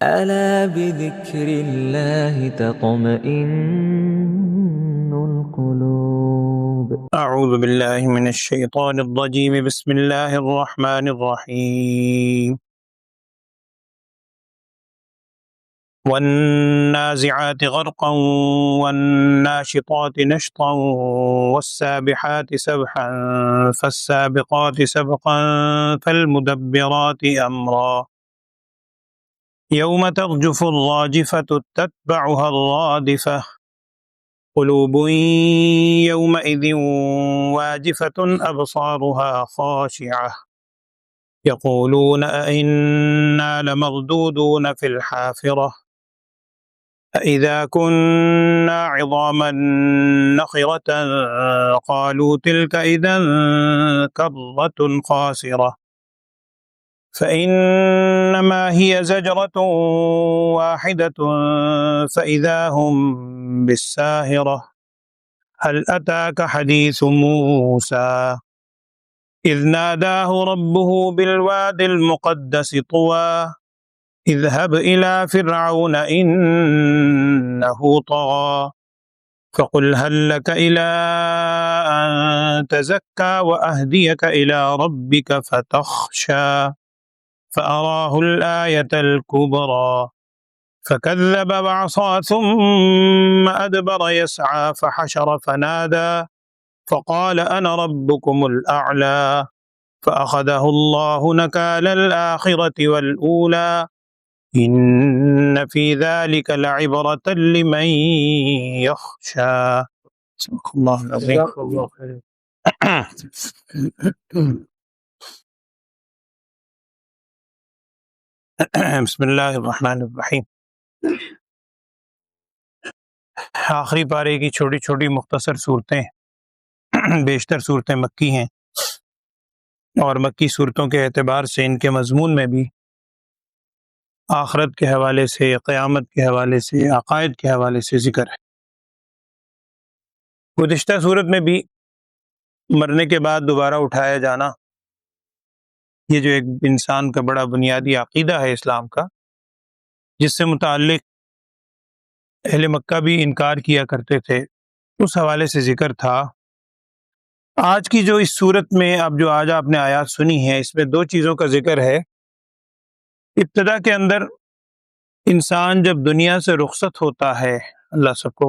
ألا بذكر الله تطمئن القلوب. أعوذ بالله من الشيطان الرجيم. بسم الله الرحمن الرحيم. والنازعات غرقا والناشطات نشطا والسابحات سبحا فالسابقات سبقا فالمدبرات أمرا يوم ترجف الراجفة تتبعها الرادفة قلوب يومئذ واجفة أبصارها خاشعة يقولون أئنا لمردودون في الحافرة أإذا كنا عظاما نخرة قالوا تلك إذا كرة خاسرة فإنما هي زجرة واحدة فإذا هم بالساهرة هل أتاك حديث موسى إذ ناداه ربه بالواد المقدس طوى اذهب إلى فرعون إنه طغى فقل هل لك إلى أن تزكى وأهديك إلى ربك فتخشى فأراه الآية الكبرى فكذب وعصى ثم أدبر يسعى فحشر فنادى فقال أنا ربكم الأعلى فأخذه الله نكال الآخرة والأولى إن في ذلك لعبرة لمن يخشى. صدق اللہ العظیم. بسم اللہ الرحمن الرحیم. آخری پارے کی چھوٹی چھوٹی مختصر صورتیں، بیشتر صورتیں مکی ہیں، اور مکی صورتوں کے اعتبار سے ان کے مضمون میں بھی آخرت کے حوالے سے، قیامت کے حوالے سے، عقائد کے حوالے سے ذکر ہے. گزشتہ صورت میں بھی مرنے کے بعد دوبارہ اٹھایا جانا، یہ جو ایک انسان کا بڑا بنیادی عقیدہ ہے اسلام کا، جس سے متعلق اہل مکہ بھی انکار کیا کرتے تھے، اس حوالے سے ذکر تھا. آج کی جو اس صورت میں اب جو آج آپ نے آیات سنی ہیں، اس میں دو چیزوں کا ذکر ہے. ابتدا کے اندر انسان جب دنیا سے رخصت ہوتا ہے، اللہ سب کو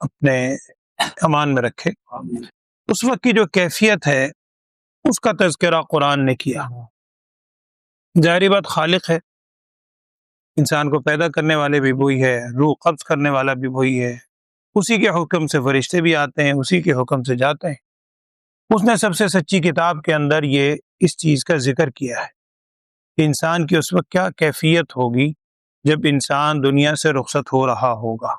اپنے امان میں رکھے، اس وقت کی جو کیفیت ہے اس کا تذکرہ قرآن نے کیا. ظاہری بات، خالق ہے، انسان کو پیدا کرنے والے بھی وہی ہے، روح قبض کرنے والا بھی وہی ہے، اسی کے حکم سے فرشتے بھی آتے ہیں، اسی کے حکم سے جاتے ہیں. اس نے سب سے سچی کتاب کے اندر یہ اس چیز کا ذکر کیا ہے کہ انسان کی اس وقت کیا کیفیت ہوگی جب انسان دنیا سے رخصت ہو رہا ہوگا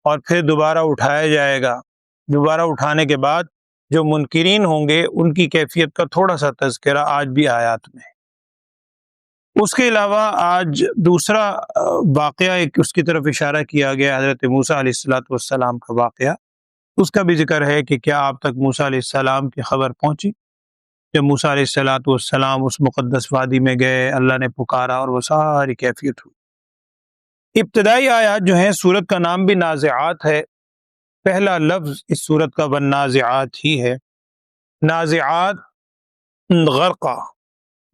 اور پھر دوبارہ اٹھایا جائے گا. دوبارہ اٹھانے کے بعد جو منکرین ہوں گے ان کی کیفیت کا تھوڑا سا تذکرہ آج بھی آیات میں. اس کے علاوہ آج دوسرا واقعہ ایک اس کی طرف اشارہ کیا گیا، حضرت موسیٰ علیہ السلام کا واقعہ. اس کا بھی ذکر ہے کہ کیا آپ تک موسیٰ علیہ السلام کی خبر پہنچی جب موسیٰ علیہ السلام اس مقدس وادی میں گئے، اللہ نے پکارا اور وہ ساری کیفیت ہوئی. ابتدائی آیات جو ہیں، سورت کا نام بھی نازعات ہے، پہلا لفظ اس سورت کا والنازعات ہی ہے. نازعات غرقہ،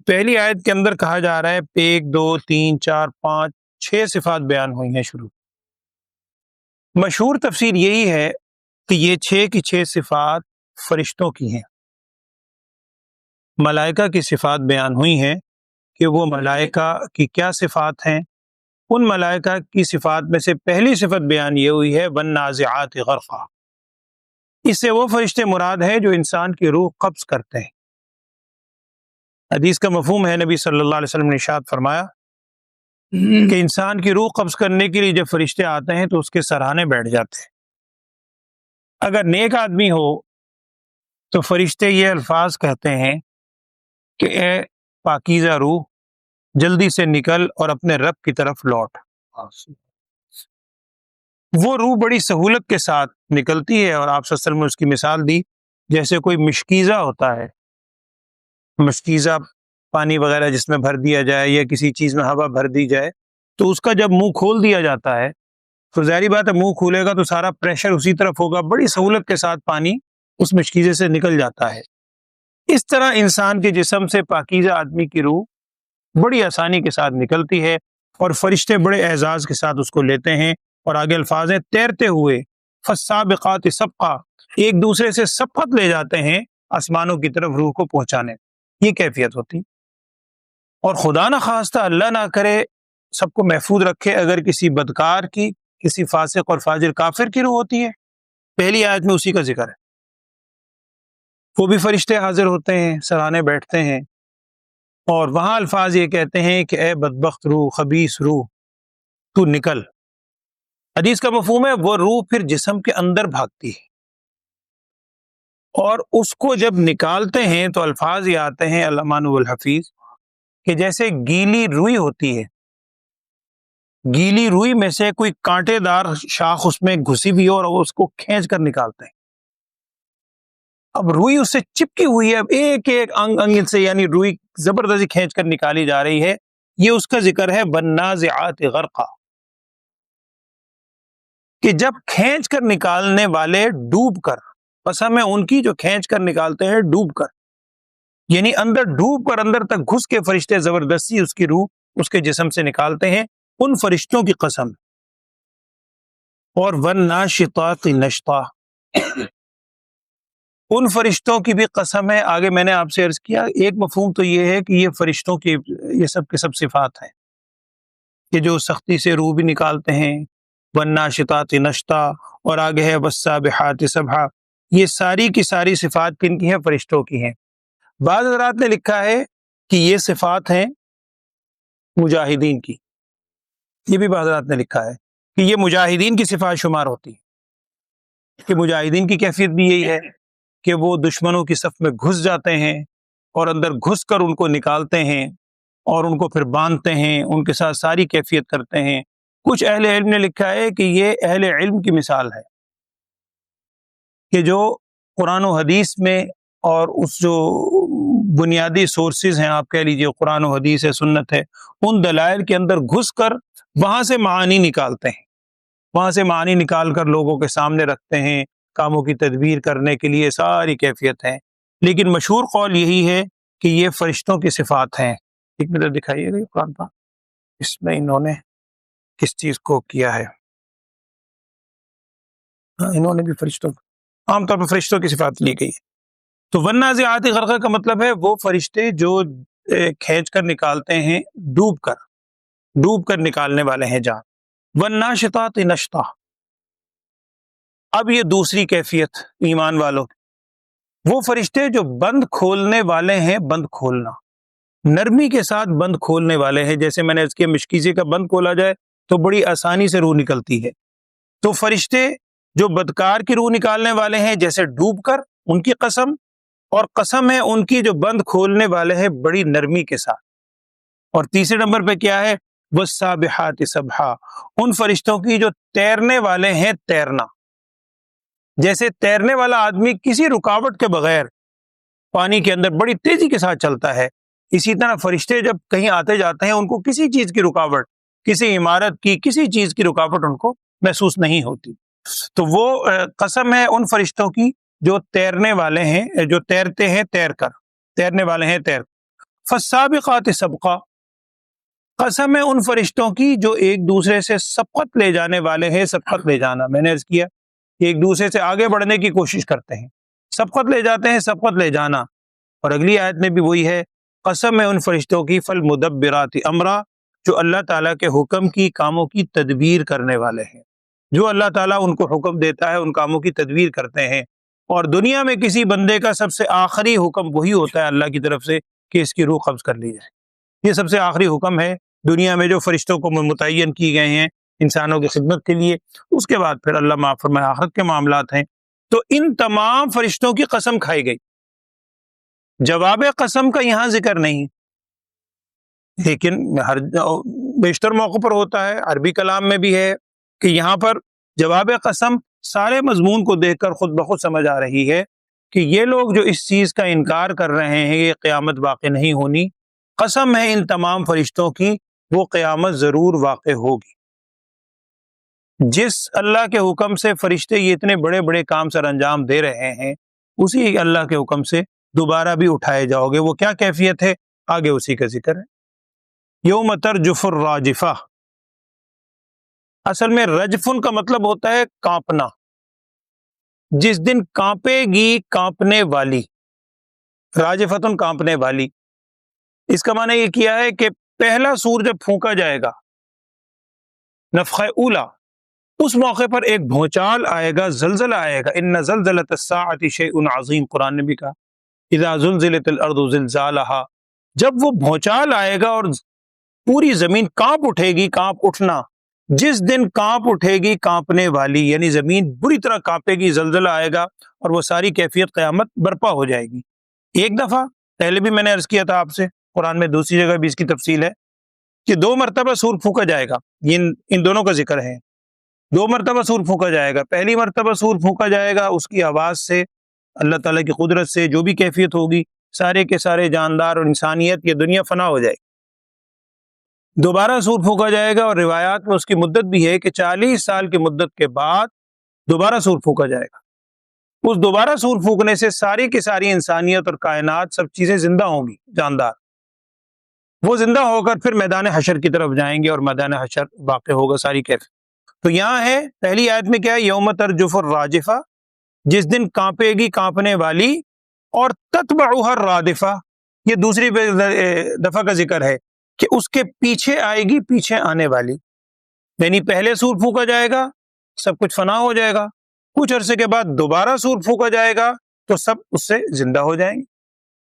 پہلی آیت کے اندر کہا جا رہا ہے 1 2 3 4 5 6 صفات بیان ہوئی ہیں شروع. مشہور تفسیر یہی ہے کہ یہ 6 کی 6 صفات فرشتوں کی ہیں. ملائکہ کی صفات بیان ہوئی ہیں کہ وہ ملائکہ کی کیا صفات ہیں. ان ملائکہ کی صفات میں سے پہلی صفت بیان یہ ہوئی ہے والنازعات غرقا. اس سے وہ فرشتے مراد ہیں جو انسان کی روح قبض کرتے ہیں. حدیث کا مفہوم ہے، نبی صلی اللہ علیہ وسلم نے ارشاد فرمایا کہ انسان کی روح قبض کرنے کے لیے جب فرشتے آتے ہیں تو اس کے سرانے بیٹھ جاتے ہیں. اگر نیک آدمی ہو تو فرشتے یہ الفاظ کہتے ہیں کہ اے پاکیزہ روح، جلدی سے نکل اور اپنے رب کی طرف لوٹ. وہ روح بڑی سہولت کے ساتھ نکلتی ہے، اور آپ صلی اللہ علیہ وسلم نے اس کی مثال دی جیسے کوئی مشکیزہ ہوتا ہے. مشکیزہ پانی وغیرہ جس میں بھر دیا جائے یا کسی چیز میں ہوا بھر دی جائے تو اس کا جب منہ کھول دیا جاتا ہے تو ظاہری بات ہے منہ کھولے گا تو سارا پریشر اسی طرف ہوگا، بڑی سہولت کے ساتھ پانی اس مشکیزے سے نکل جاتا ہے۔ اس طرح انسان کے جسم سے پاکیزہ آدمی کی روح بڑی آسانی کے ساتھ نکلتی ہے اور فرشتے بڑے اعزاز کے ساتھ اس کو لیتے ہیں، اور آگے الفاظ ہیں تیرتے ہوئے فالسابقات سبقا، ایک دوسرے سے سبقت لے جاتے ہیں آسمانوں کی طرف روح کو پہنچانے، یہ کیفیت ہوتی۔ اور خدا نہ خواستہ اللہ نہ کرے سب کو محفوظ رکھے، اگر کسی بدکار کی، کسی فاسق اور فاجر کافر کی روح ہوتی ہے، پہلی آیت میں اسی کا ذکر ہے، وہ بھی فرشتے حاضر ہوتے ہیں، سرانے بیٹھتے ہیں، اور وہاں الفاظ یہ کہتے ہیں کہ اے بدبخت روح، خبیث روح، تو نکل۔ حدیث کا مفہوم ہے وہ روح پھر جسم کے اندر بھاگتی ہے، اور اس کو جب نکالتے ہیں تو الفاظ یہ آتے ہیں علامہ الحفیظ کہ جیسے گیلی روئی ہوتی ہے، گیلی روئی میں سے کوئی کانٹے دار شاخ اس میں گھسی ہوئی ہو اور اس کو کھینچ کر نکالتے ہیں۔ اب روئی اس سے چپکی ہوئی ہے، اب ایک ایک انگ سے یعنی روئی زبردستی کھینچ کر نکالی جا رہی ہے، یہ اس کا ذکر ہے والنازعات غرقا، کہ جب کھینچ کر نکالنے والے ڈوب کر، قسم ہے ان کی جو کھینچ کر نکالتے ہیں ڈوب کر، یعنی اندر ڈوب کر اندر تک گھس کے فرشتے زبردستی اس کی روح اس کے جسم سے نکالتے ہیں، ان فرشتوں کی قسم۔ اور والناشطات نشطا، ان فرشتوں کی بھی قسم ہے۔ آگے میں نے آپ سے عرض کیا ایک مفہوم تو یہ ہے کہ یہ فرشتوں کی یہ سب کے سب صفات ہیں کہ جو سختی سے روح بھی نکالتے ہیں، والناشطات نشطا، اور آگے ہے والسابحات سبحا، یہ ساری کی ساری صفات کن کی ہیں؟ فرشتوں کی ہیں۔ بعض حضرات نے لکھا ہے کہ یہ صفات ہیں مجاہدین کی، یہ بھی بعض حضرات نے لکھا ہے کہ یہ مجاہدین کی صفات شمار ہوتی ہے، کہ مجاہدین کی کیفیت بھی یہی ہے کہ وہ دشمنوں کی صف میں گھس جاتے ہیں اور اندر گھس کر ان کو نکالتے ہیں اور ان کو پھر باندھتے ہیں، ان کے ساتھ ساری کیفیت کرتے ہیں۔ کچھ اہل علم نے لکھا ہے کہ یہ اہل علم کی مثال ہے کہ جو قرآن و حدیث میں اور اس جو بنیادی سورسز ہیں، آپ کہہ لیجئے قرآن و حدیث ہے، سنت ہے، ان دلائل کے اندر گھس کر وہاں سے معانی نکالتے ہیں، وہاں سے معانی نکال کر لوگوں کے سامنے رکھتے ہیں، کاموں کی تدبیر کرنے کے لیے ساری کیفیت ہے۔ لیکن مشہور قول یہی ہے کہ یہ فرشتوں کی صفات ہیں۔ ایک منٹ دکھائیے گا قرآن پاک، اس میں انہوں نے کس چیز کو کیا ہے؟ انہوں نے بھی فرشتوں، عام طور پر فرشتوں کی صفات لی گئی ہے۔ تو والنازعات غرقا کا مطلب ہے وہ فرشتے جو کھینچ کر نکالتے ہیں ڈوب کر نکالنے والے ہیں جان۔ والناشطات نشطا، اب یہ دوسری کیفیت ایمان والوں کی، وہ فرشتے جو بند کھولنے والے ہیں، بند کھولنا، نرمی کے ساتھ بند کھولنے والے ہیں۔ جیسے میں نے اس کے مشکیزے کا بند کھولا جائے تو بڑی آسانی سے روح نکلتی ہے، تو فرشتے جو بدکار کی روح نکالنے والے ہیں جیسے ڈوب کر، ان کی قسم، اور قسم ہے ان کی جو بند کھولنے والے ہیں بڑی نرمی کے ساتھ۔ اور تیسرے نمبر پہ کیا ہے؟ والسابحات سبحا، ان فرشتوں کی جو تیرنے والے ہیں تیرنا، جیسے تیرنے والا آدمی کسی رکاوٹ کے بغیر پانی کے اندر بڑی تیزی کے ساتھ چلتا ہے، اسی طرح فرشتے جب کہیں آتے جاتے ہیں ان کو کسی چیز کی رکاوٹ، کسی عمارت کی، کسی چیز کی رکاوٹ ان کو محسوس نہیں ہوتی۔ تو وہ قسم ہے ان فرشتوں کی جو تیرنے والے ہیں، جو تیرتے ہیں تیر کر، تیرنے والے ہیں تیر۔ فالسابقات سبقا، قسم ہے ان فرشتوں کی جو ایک دوسرے سے سبقت لے جانے والے ہیں۔ سبقت لے جانا میں نے عرض کیا کہ ایک دوسرے سے آگے بڑھنے کی کوشش کرتے ہیں، سبقت لے جاتے ہیں، سبقت لے جانا۔ اور اگلی آیت میں بھی وہی ہے، قسم ہے ان فرشتوں کی فالمدبرات امرا، جو اللہ تعالیٰ کے حکم کی کاموں کی تدبیر کرنے والے ہیں، جو اللہ تعالیٰ ان کو حکم دیتا ہے ان کاموں کی تدبیر کرتے ہیں۔ اور دنیا میں کسی بندے کا سب سے آخری حکم وہی ہوتا ہے اللہ کی طرف سے کہ اس کی روح قبض کر لی جائے، یہ سب سے آخری حکم ہے دنیا میں جو فرشتوں کو متعین کی گئے ہیں انسانوں کی خدمت کے لیے۔ اس کے بعد پھر اللہ معاف فرمائے آخرت کے معاملات ہیں۔ تو ان تمام فرشتوں کی قسم کھائی گئی، جواب قسم کا یہاں ذکر نہیں، لیکن ہر بیشتر موقع پر ہوتا ہے، عربی کلام میں بھی ہے کہ یہاں پر جواب قسم سارے مضمون کو دیکھ کر خود بخود سمجھ آ رہی ہے کہ یہ لوگ جو اس چیز کا انکار کر رہے ہیں یہ قیامت واقع نہیں ہونی، قسم ہے ان تمام فرشتوں کی وہ قیامت ضرور واقع ہوگی۔ جس اللہ کے حکم سے فرشتے یہ اتنے بڑے بڑے کام سر انجام دے رہے ہیں، اسی اللہ کے حکم سے دوبارہ بھی اٹھائے جاؤ گے۔ وہ کیا کیفیت ہے، آگے اسی کا ذکر ہے۔ یوم ترجف الراجفہ، اصل میں رجفن کا مطلب ہوتا ہے کانپنا، جس دن کانپے گی کانپنے والی، راجفتن کانپنے والی۔ اس کا معنی یہ کیا ہے کہ پہلا سور جب پھونکا جائے گا، نفخہ اولا، اس موقع پر ایک بھونچال آئے گا، زلزلہ آئے گا۔ ان زلزلۃ الساعۃ شیء عظیم، قرآن نے بھی کہا اذا زلزلت الارض زلزالها۔ جب وہ بھونچال آئے گا اور پوری زمین کانپ اٹھے گی، کانپ اٹھنا، جس دن کانپ اٹھے گی کانپنے والی، یعنی زمین بری طرح کانپے گی، زلزلہ آئے گا اور وہ ساری کیفیت قیامت برپا ہو جائے گی۔ ایک دفعہ پہلے بھی میں نے عرض کیا تھا آپ سے، قرآن میں دوسری جگہ بھی اس کی تفصیل ہے کہ 2 مرتبہ سور پھونکا جائے گا۔ ان دونوں کا ذکر ہے، 2 مرتبہ سور پھونکا جائے گا۔ پہلی مرتبہ سور پھونکا جائے گا، اس کی آواز سے، اللہ تعالیٰ کی قدرت سے جو بھی کیفیت ہوگی، سارے کے سارے جاندار اور انسانیت، یہ دنیا فنا ہو جائے گی۔ دوبارہ سور پھونکا جائے گا، اور روایات میں اس کی مدت بھی ہے کہ 40 سال کی مدت کے بعد دوبارہ سور پھونکا جائے گا۔ اس دوبارہ سور پھونکنے سے ساری کی ساری انسانیت اور کائنات، سب چیزیں زندہ ہوں گی، جاندار۔ وہ زندہ ہو کر پھر میدان حشر کی طرف جائیں گے، اور میدان حشر واقع ہوگا ساری کیفیت۔ تو یہاں ہے پہلی آیت میں کیا ہے، یوم ترجف الراجفہ، جس دن کانپے گی کانپنے والی، اور تتبعها الرادفہ، یہ دوسری دفعہ کا ذکر ہے کہ اس کے پیچھے آئے گی پیچھے آنے والی۔ یعنی پہلے سور پھونکا جائے گا، سب کچھ فنا ہو جائے گا، کچھ عرصے کے بعد دوبارہ سور پھونکا جائے گا تو سب اس سے زندہ ہو جائیں گے۔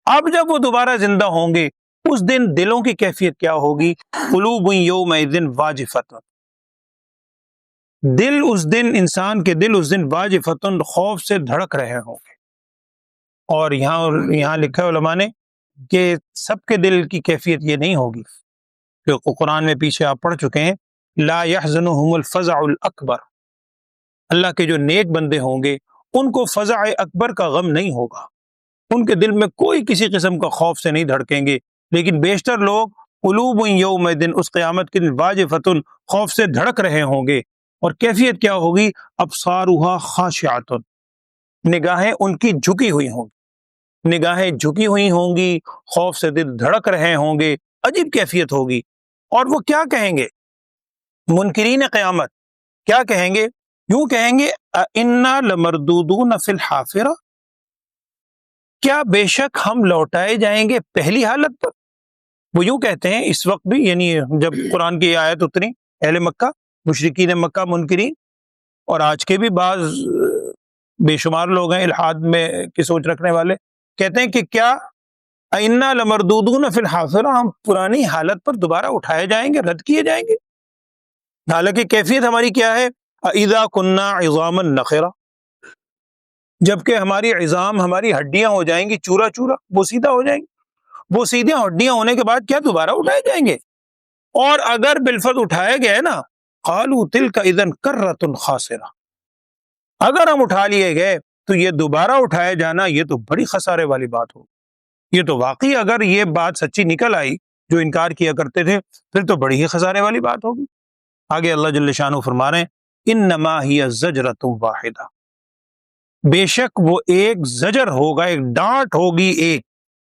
اب جب وہ دوبارہ زندہ ہوں گے، اس دن دلوں کی کیفیت کیا ہوگی، قلوب یومئذ واجفۃ، دل اس دن، انسان کے دل اس دن واجفۃ، خوف سے دھڑک رہے ہوں گے۔ اور یہاں لکھا ہے علماء نے کہ سب کے دل کی کیفیت یہ نہیں ہوگی، کہ قرآن میں پیچھے آپ پڑھ چکے ہیں، لا يحزنهم الفزع الاکبر، اللہ کے جو نیک بندے ہوں گے ان کو فزع اکبر کا غم نہیں ہوگا، ان کے دل میں کوئی کسی قسم کا خوف سے نہیں دھڑکیں گے۔ لیکن بیشتر لوگ قلوب یومئذ، اس قیامت کے دن، واجفۃ، خوف سے دھڑک رہے ہوں گے۔ اور کیفیت کیا ہوگی، ابصارها خاشعۃ، نگاہیں ان کی جھکی ہوئی ہوں گی، نگاہیں جھکی ہوئی ہوں گی، خوف سے دل دھڑک رہے ہوں گے، عجیب کیفیت ہوگی۔ اور وہ کیا کہیں گے، منکرین قیامت کیا کہیں گے، یوں کہیں گے اِنَّا لَمَرْدُودُونَ فِي الْحَافِرَةِ، کیا بے شک ہم لوٹائے جائیں گے پہلی حالت پر۔ وہ یوں کہتے ہیں اس وقت بھی، یعنی جب قرآن کی آیت اتری، اہل مکہ، مشرکین مکہ، منکرین، اور آج کے بھی بعض بے شمار لوگ ہیں الحاد میں کی سوچ رکھنے والے، کہتے ہیں کہ کیا اِنَّا لَمَرْدُودُونَ فِي الْحَافِرَةِ، ہم پرانی حالت پر دوبارہ اٹھائے جائیں گے، رد کیے جائیں گے۔ حالانکہ کیفیت ہماری کیا ہے، اِذَا كُنَّا عِظَامًا نَخِرَةً، جبکہ ہماری عظام، ہماری ہڈیاں ہو جائیں گی چورا چورا، وہ سیدھا ہو جائیں گی۔ وہ سیدھے ہڈیاں ہونے کے بعد کیا دوبارہ اٹھائے جائیں گے؟ اور اگر بالفرض اٹھائے گئے نا، قالوا تلک اذا کرۃ خاسرہ، اگر ہم اٹھا لیے گئے تو یہ دوبارہ اٹھائے جانا، یہ تو بڑی خسارے والی بات ہوگی۔ یہ تو واقعی اگر یہ بات سچی نکل آئی جو انکار کیا کرتے تھے، پھر تو بڑی ہی خسارے والی بات ہوگی۔ آگے اللہ جل شانہ فرما رہے ہیں انما ہی زجرۃ واحدہ، بے شک وہ ایک زجر ہوگا، ایک ڈانٹ ہوگی، ایک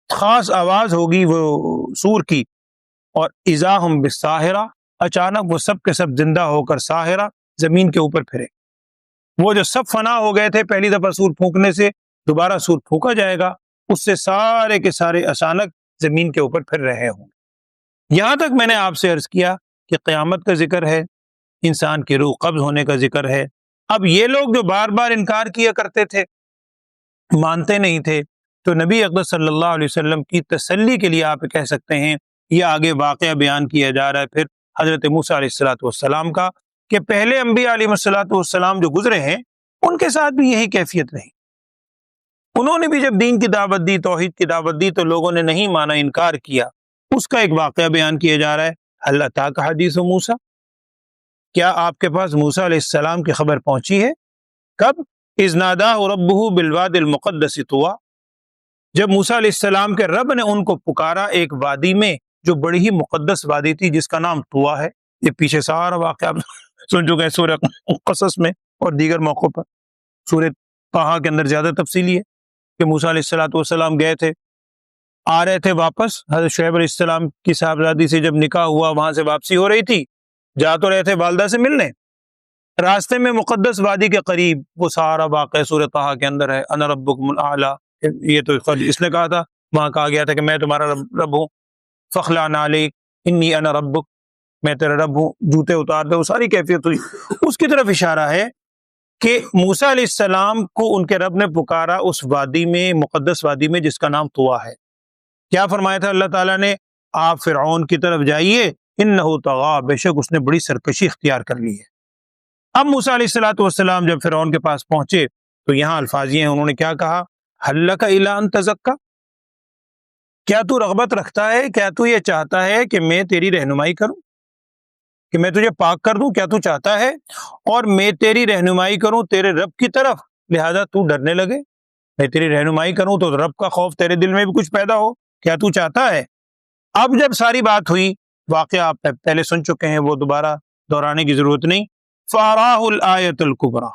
خاص آواز ہوگی وہ سور کی، اور اذا ہم بالساہرہ، اچانک وہ سب کے سب زندہ ہو کر ساہرہ، زمین کے اوپر پھرے۔ وہ جو سب فنا ہو گئے تھے پہلی دفعہ سور پھونکنے سے، دوبارہ سور پھونکا جائے گا، اس سے سارے کے سارے اچانک زمین کے اوپر پھر رہے ہوں گے۔ یہاں تک میں نے آپ سے عرض کیا کہ قیامت کا ذکر ہے، انسان کی روح قبض ہونے کا ذکر ہے۔ اب یہ لوگ جو بار بار انکار کیا کرتے تھے، مانتے نہیں تھے، تو نبی اقدس صلی اللہ علیہ وسلم کی تسلی کے لیے آپ کہہ سکتے ہیں، یہ آگے واقعہ بیان کیا جا رہا ہے پھر حضرت موسیٰ علیہ السلام کا، کہ پہلے انبیاء علیہ السلام جو گزرے ہیں ان کے ساتھ بھی یہی کیفیت رہی۔ انہوں نے بھی جب دین کی دعوت دی، توحید کی دعوت دی، تو لوگوں نے نہیں مانا، انکار کیا۔ اس کا ایک واقعہ بیان کیا جا رہا ہے، ہل اتاک حدیث موسیٰ، کیا آپ کے پاس موسیٰ علیہ السلام کی خبر پہنچی ہے؟ کب؟ اذ ناداہ ربہ بالواد المقدس طویٰ، جب موسیٰ علیہ السلام کے رب نے ان کو پکارا ایک وادی میں جو بڑی ہی مقدس وادی تھی جس کا نام طوا ہے. یہ پیچھے سارا واقعہ آپ سن چکے ہیں سورہ قصص میں اور دیگر موقعوں پر. سورہ طٰہٰ کے اندر زیادہ تفصیلی ہے کہ موسیٰ علیہ السلام گئے تھے, آ رہے تھے واپس, حضرت شعیب علیہ السلام کی صاحبزادی سے جب نکاح ہوا وہاں سے واپسی ہو رہی تھی, جا تو رہے تھے والدہ سے ملنے, راستے میں مقدس وادی کے قریب وہ سارا واقعہ سورہ طٰہٰ کے اندر ہے. انا ربکم الاعلیٰ, یہ تو اس نے کہا تھا, وہاں کہا گیا تھا کہ میں تمہارا رب ہوں. فخلع نعلیک انی انا ربک, میں تیرا رب ہوں, جوتے اتار دے, وہ ساری کیفیت ہوئی. اس کی طرف اشارہ ہے کہ موسیٰ علیہ السلام کو ان کے رب نے پکارا اس وادی میں, مقدس وادی میں جس کا نام طوا ہے. کیا فرمایا تھا اللہ تعالیٰ نے؟ آپ فرعون کی طرف جائیے, انہ طغیٰ, بے شک اس نے بڑی سرکشی اختیار کر لی ہے. اب موسیٰ علیہ السلام جب فرعون کے پاس پہنچے تو یہاں الفاظ یہ ہیں, انہوں نے کیا کہا؟ ہل لک الی ان تزکی, کیا تو رغبت رکھتا ہے, کیا تو یہ چاہتا ہے کہ میں تیری رہنمائی کروں, کہ میں تجھے پاک کر دوں؟ کیا تو چاہتا ہے اور میں تیری رہنمائی کروں تیرے رب کی طرف, لہذا تو ڈرنے لگے؟ میں تیری رہنمائی کروں تو رب کا خوف تیرے دل میں بھی کچھ پیدا ہو, کیا تو چاہتا ہے؟ اب جب ساری بات ہوئی, واقعہ آپ پہلے سن چکے ہیں, وہ دوبارہ دہرانے کی ضرورت نہیں. فَأَرَاهُ الْآيَةَ الْكُبْرَى,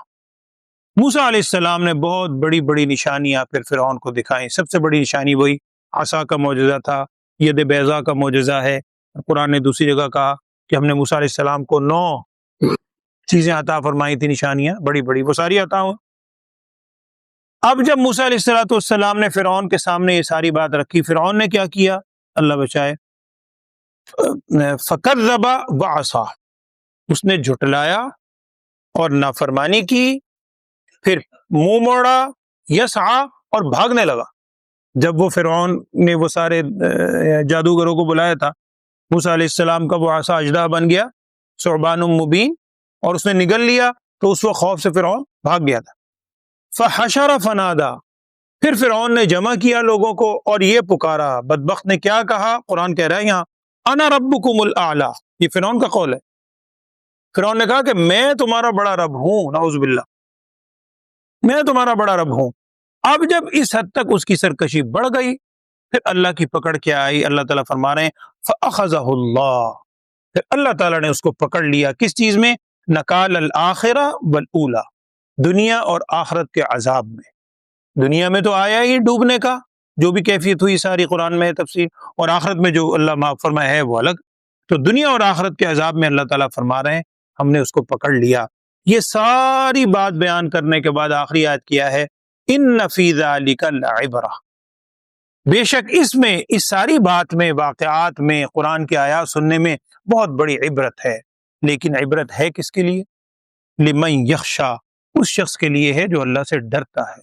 موسیٰ علیہ السلام نے بہت بڑی بڑی نشانیاں پھر فرعون کو دکھائیں. سب سے بڑی نشانی وہی عصا کا معجزہ تھا, ید بیضاء کا معجزہ ہے. قرآن نے دوسری جگہ کہا کہ ہم نے موسیٰ علیہ السلام کو 9 چیزیں عطا فرمائی تھی, نشانیاں بڑی بڑی, وہ ساری عطا ہوں. اب جب موسیٰ علیہ السلام نے فرعون کے سامنے یہ ساری بات رکھی, فرعون نے کیا کیا؟ اللہ بچائے, فَكَذَّبَ وَعَصَىٰ, اس نے جھٹلایا اور نافرمانی کی, پھر منہ موڑا, یسعیٰ, اور بھاگنے لگا. جب وہ فرعون نے وہ سارے جادوگروں کو بلایا تھا, موسیٰ علیہ السلام کا وہ عصا اژدہا بن گیا, ثعبان مبین, اور اس نے نگل لیا, تو اس وقت خوف سے فرعون بھاگ گیا تھا. فحشر فنادا, پھر فرعون نے جمع کیا لوگوں کو اور یہ پکارا. بدبخت نے کیا کہا؟ قرآن کہہ رہا ہے یہاں انا ربکم الاعلی, یہ فرعون کا قول ہے. فرعون نے کہا کہ میں تمہارا بڑا رب ہوں, نعوذ باللہ, میں تمہارا بڑا رب ہوں. اب جب اس حد تک اس کی سرکشی بڑھ گئی, پھر اللہ کی پکڑ کیا آئی؟ اللہ تعالیٰ فرما رہے ہیں فَأَخَذَهُ اللَّهُ, پھر اللہ تعالیٰ نے اس کو پکڑ لیا. کس چیز میں؟ نکال الآخرہ والاولی, دنیا اور آخرت کے عذاب میں. دنیا میں تو آیا ہی ڈوبنے کا, جو بھی کیفیت ہوئی ساری قرآن میں ہے تفسیر, اور آخرت میں جو اللہ معاف فرمائے ہے وہ الگ. تو دنیا اور آخرت کے عذاب میں اللہ تعالیٰ فرما رہے ہیں ہم نے اس کو پکڑ لیا. یہ ساری بات بیان کرنے کے بعد آخری آیت کیا ہے؟ ان فی ذلک لعبرہ, بے شک اس میں, اس ساری بات میں, واقعات میں, قرآن کے آیات سننے میں بہت بڑی عبرت ہے. لیکن عبرت ہے کس کے لیے؟ لمن یخشا, اس شخص کے لیے ہے جو اللہ سے ڈرتا ہے,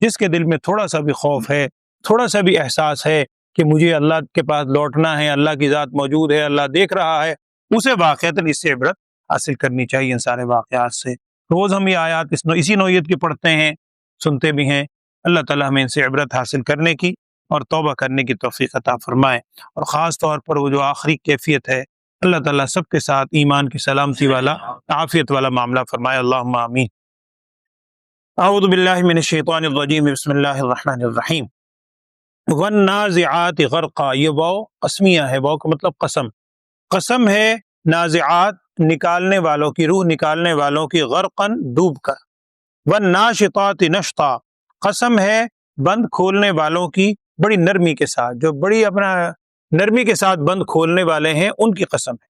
جس کے دل میں تھوڑا سا بھی خوف ہے, تھوڑا سا بھی احساس ہے کہ مجھے اللہ کے پاس لوٹنا ہے, اللہ کی ذات موجود ہے, اللہ دیکھ رہا ہے, اسے واقعتاً اس سے عبرت حاصل کرنی چاہیے. ان سارے واقعات سے روز ہم یہ آیات اسی نوعیت کی پڑھتے ہیں, سنتے بھی ہیں. اللہ تعالیٰ ہمیں ان سے عبرت حاصل کرنے کی اور توبہ کرنے کی توفیق عطا فرمائے. اور خاص طور پر وہ جو آخری کیفیت ہے, اللہ تعالیٰ سب کے ساتھ ایمان کی سلامتی والا, عافیت والا معاملہ فرمائے. اللہم آمین. اعوذ باللہ من الشیطان الرجیم, بسم اللہ الرحمن الرحیم. والنازعات غرقا, یہ واو قسمیہ ہے, واو کا مطلب قسم, قسم ہے نازعات نکالنے والوں کی, روح نکالنے والوں کی, غرقن ڈوب کر. والناشطات نشطا, قسم ہے بند کھولنے والوں کی بڑی نرمی کے ساتھ, جو بڑی اپنا نرمی کے ساتھ بند کھولنے والے ہیں ان کی قسم ہے.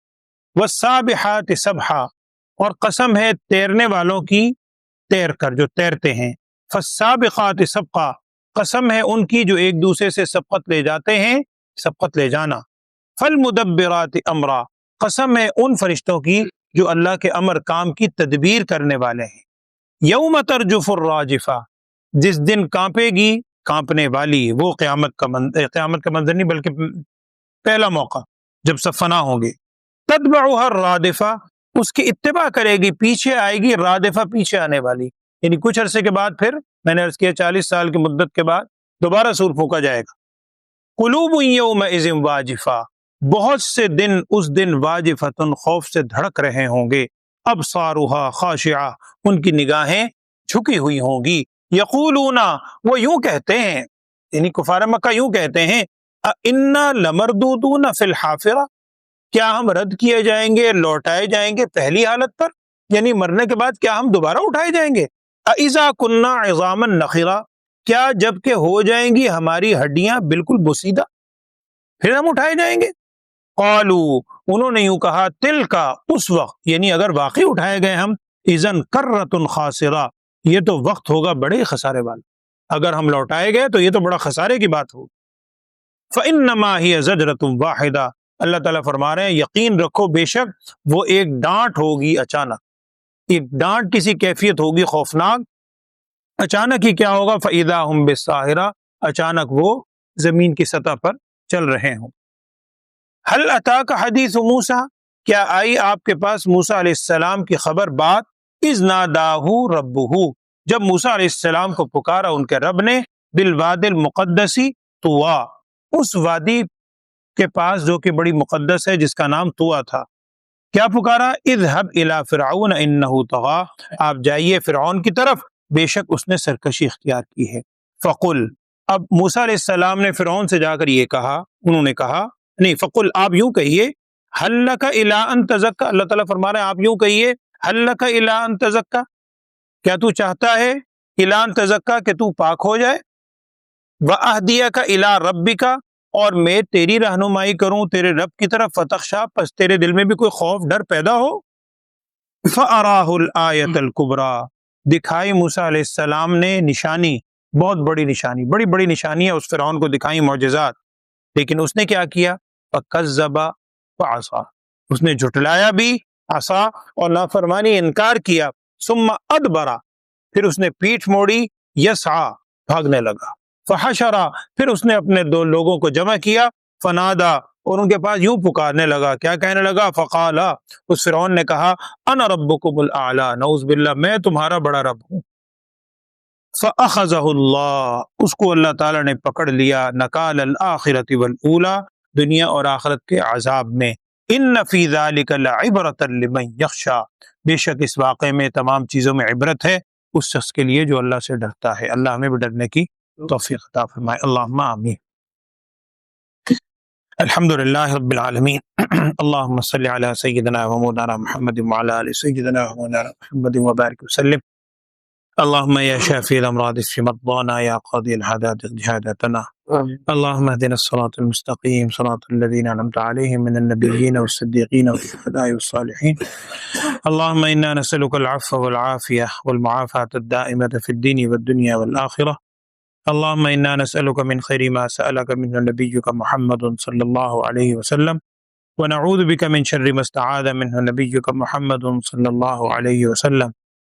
والسابحات سبحا, اور قسم ہے تیرنے والوں کی, تیر کر, جو تیرتے ہیں. فالسابقات سبقا, قسم ہے ان کی جو ایک دوسرے سے سبقت لے جاتے ہیں, سبقت لے جانا. فالمدبرات امرا, قسم ہے ان فرشتوں کی جو اللہ کے امر کام کی تدبیر کرنے والے ہیں. یوم ترجف الراجفہ, جس دن کانپے گی کانپنے والی, وہ قیامت کا منظر نہیں بلکہ پہلا موقع جب سب فنا ہوں گے. تتبعها الرادفہ, اس کی اتباع کرے گی, پیچھے آئے گی, رادفہ پیچھے آنے والی, یعنی کچھ عرصے کے بعد, پھر میں نے عرض کیا 40 سال کی مدت کے بعد دوبارہ سور پھونکا جائے گا. قلوب یومئذ واجفہ, بہت سے دن اس دن واجفتن, خوف سے دھڑک رہے ہوں گے. ابصارها خاشعہ, ان کی نگاہیں جھکی ہوئی ہوں گی. یقولون, وہ یوں کہتے ہیں, یعنی کفار مکہ یوں کہتے ہیں, اِنَّا لَمَرْدُودُونَ فِي الْحَافِرَةِ، کیا ہم رد کیے جائیں گے، لوٹائے جائیں گے پہلی حالت پر، یعنی مرنے کے بعد کیا ہم دوبارہ اٹھائے جائیں گے؟ اَإِذَا كُنَّا عِظَامًا نَخِرَةً، کیا جب کہ ہو جائیں گی ہماری ہڈیاں بالکل بوسیدہ پھر ہم اٹھائے جائیں گے؟ قالوا، انہوں نے یوں کہا، تلک، اس وقت، یعنی اگر واقعی اٹھائے گئے ہم، اذن کرۃ خاسرہ، یہ تو وقت ہوگا بڑے خسارے والا، اگر ہم لوٹائے گئے تو یہ تو بڑا خسارے کی بات ہوگی۔ فانما ہی زجرۃ واحدہ، اللہ تعالیٰ فرما رہے ہیں یقین رکھو بے شک وہ ایک ڈانٹ ہوگی اچانک، ایک ڈانٹ کسی کیفیت ہوگی خوفناک، اچانک ہی کیا ہوگا، فاذا ہم بالساہرہ، اچانک وہ زمین کی سطح پر چل رہے ہوں۔ هل اتاک حدیث موسیٰ، کیا آئی آپ کے پاس موسیٰ علیہ السلام کی خبر بات، اذ ناداہ ربہ، جب موسیٰ علیہ السلام کو پکارا ان کے رب نے، بالواد المقدسی طوا، اس وادی کے پاس جو کہ بڑی مقدس ہے جس کا نام طوا تھا، کیا پکارا، اذهب الی فرعون انہ طغی، آپ جائیے فرعون کی طرف، بے شک اس نے سرکشی اختیار کی ہے۔ فقل، اب موسیٰ علیہ السلام نے فرعون سے جا کر یہ کہا، انہوں نے کہا نہیں، فقل آپ یوں کہیے، حل لک الی ان تزکی، اللہ تعالیٰ فرما رہے ہیں آپ یوں کہیے، حل لک الی ان تزکی، کیا تو چاہتا ہے، الی ان تزکی، کہ تو پاک ہو جائے، واہدیک الی ربک، اور میں تیری رہنمائی کروں تیرے رب کی طرف، فتخشی، پس تیرے دل میں بھی کوئی خوف ڈر پیدا ہو، فاراہ الآیۃ الکبریٰ، دکھائی موسیٰ علیہ السلام نے نشانی، بہت بڑی نشانی، بڑی بڑی نشانیاں اس فرعون کو دکھائیں، معجزات، لیکن اس نے کیا کیا، فکذب وعصی، اس نے جھٹلایا بھی، عصا، اور نافرمانی انکار کیا، ثم ادبر، پھر اس نے پیٹھ موڑی، یسعی، بھاگنے لگا، فحشر، پھر اس نے اپنے دو لوگوں کو جمع کیا، فنادا، اور ان کے پاس یوں پکارنے لگا، کیا کہنے لگا، فقال، اس فرعون نے کہا، انا ربکم الاعلی، نعوذ باللہ میں تمہارا بڑا رب ہوں، فاخذہ اللہ، اس کو اللہ تعالیٰ نے پکڑ لیا، نکال الآخرۃ والاولی، دنیا اور آخرت کے عذاب میں، ان فی ذلک لعبرۃ لمن یخشی، بے شک اس واقعے میں تمام چیزوں میں عبرت ہے اس شخص کے لیے جو اللہ سے ڈرتا ہے، اللہ ہمیں بھی ڈرنے کی توفیق عطا فرمائے، اللہم آمین۔ الحمدللہ رب العالمین، اللہم صلی علی سیدنا و مولانا محمد وعلی آل سیدنا و مولانا محمد وبارک وسلم، اللہم یا شافی الامراض اشف مرضانا یا قاضی الحاجات اقض حاجاتنا، اللہم اہدنا الصراط المستقیم صراط الذین انعمت علیہم من النبیین والصدیقین والشہداء والصالحین، اللہم انا نسألک العفو والعافیہ والمعافاة الدائمة فی الدین والدنیا والآخرہ، اللہم انا نسألک من خیر ما سألک منہ نبیک محمد صلی اللہ علیہ وسلم، ونعوذ بک من شر ما استعاذ منہ نبیک محمد صلی اللہ علیہ وسلم،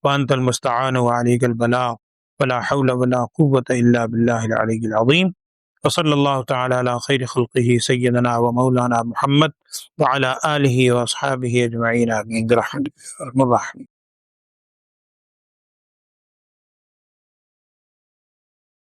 وانت المستعان وعلیک البلاغ، ولا حول ولا قوة الا باللہ العلی العظیم، وصلی اللہ تعالی علی خیر خلقہ سیدنا و مولانا محمد وعلی آلہ واصحابہ اجمعین، آمین برحمتک یا ارحم الراحمین۔